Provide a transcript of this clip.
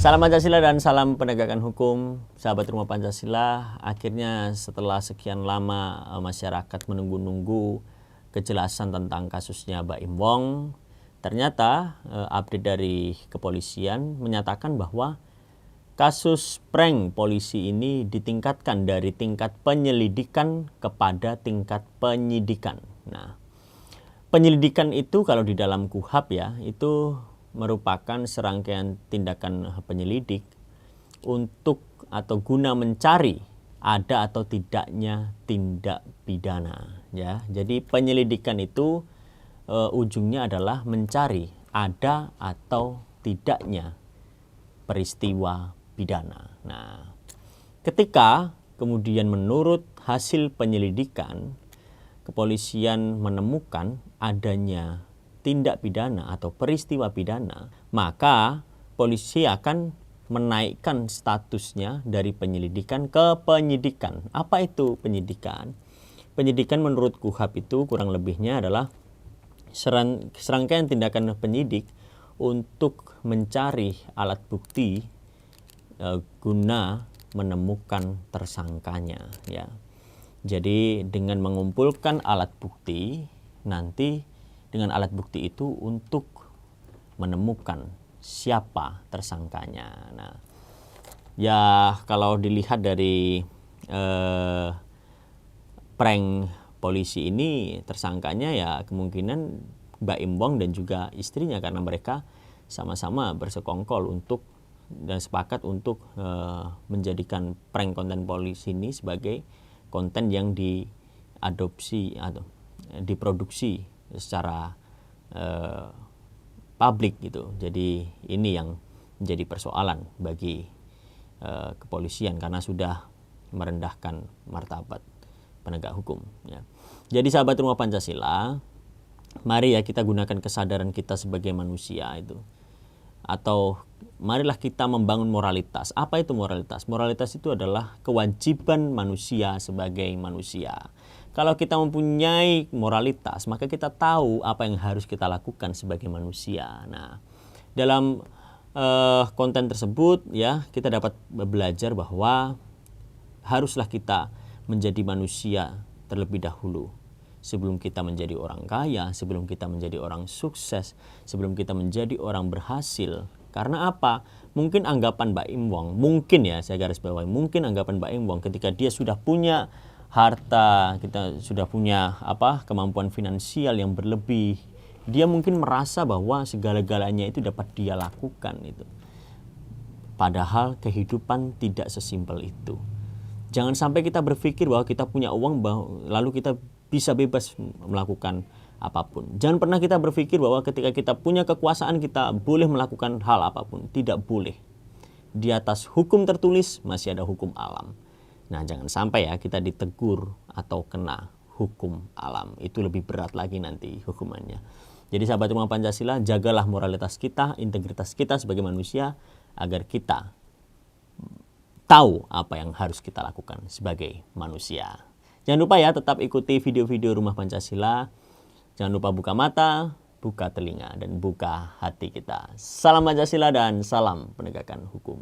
Salam Pancasila dan salam penegakan hukum, sahabat Rumah Pancasila. Akhirnya setelah sekian lama masyarakat menunggu-nunggu kejelasan tentang kasusnya Baim Wong, ternyata update dari kepolisian menyatakan bahwa kasus prank polisi ini ditingkatkan dari tingkat penyelidikan kepada tingkat penyidikan. Nah, penyelidikan itu kalau di dalam KUHP ya, itu merupakan serangkaian tindakan penyelidik untuk atau guna mencari ada atau tidaknya tindak pidana ya. Jadi penyelidikan itu ujungnya adalah mencari ada atau tidaknya peristiwa pidana. Nah, ketika kemudian menurut hasil penyelidikan kepolisian menemukan adanya tindak pidana atau peristiwa pidana, maka polisi akan menaikkan statusnya dari penyelidikan ke penyidikan. Apa itu penyidikan? Penyidikan menurut KUHP itu kurang lebihnya adalah serangkaian tindakan penyidik untuk mencari alat bukti guna menemukan tersangkanya ya. Jadi dengan mengumpulkan alat bukti, nanti dengan alat bukti itu untuk menemukan siapa tersangkanya. Nah, ya kalau dilihat dari prank polisi ini, tersangkanya ya kemungkinan Baim Wong dan juga istrinya, karena mereka sama-sama bersekongkol untuk dan sepakat untuk menjadikan prank konten polisi ini sebagai konten yang diadopsi atau diproduksi secara publik gitu. Jadi ini yang menjadi persoalan bagi kepolisian karena sudah merendahkan martabat penegak hukum ya. Jadi sahabat Rumah Pancasila, mari ya kita gunakan kesadaran kita sebagai manusia itu, atau marilah kita membangun moralitas. Apa itu moralitas? Moralitas itu adalah kewajiban manusia sebagai manusia. Kalau kita mempunyai moralitas, maka kita tahu apa yang harus kita lakukan sebagai manusia. Nah, dalam konten tersebut ya kita dapat belajar bahwa haruslah kita menjadi manusia terlebih dahulu. Sebelum kita menjadi orang kaya, sebelum kita menjadi orang sukses, sebelum kita menjadi orang berhasil. Karena apa? Mungkin anggapan Baim Wong, mungkin ya saya garis bawahi, mungkin anggapan Baim Wong ketika dia sudah punya harta, kita sudah punya kemampuan finansial yang berlebih, dia mungkin merasa bahwa segala-galanya itu dapat dia lakukan itu. Padahal kehidupan tidak sesimpel itu. Jangan sampai kita berpikir bahwa kita punya uang lalu kita bisa bebas melakukan apapun. Jangan pernah kita berpikir bahwa ketika kita punya kekuasaan kita boleh melakukan hal apapun. Tidak boleh. Di atas hukum tertulis masih ada hukum alam. Nah, jangan sampai ya kita ditegur atau kena hukum alam. Itu lebih berat lagi nanti hukumannya. Jadi sahabat Rumah Pancasila, jagalah moralitas kita, integritas kita sebagai manusia agar kita tahu apa yang harus kita lakukan sebagai manusia. Jangan lupa ya tetap ikuti video-video Rumah Pancasila. Jangan lupa buka mata, buka telinga, dan buka hati kita. Salam Pancasila dan salam penegakan hukum.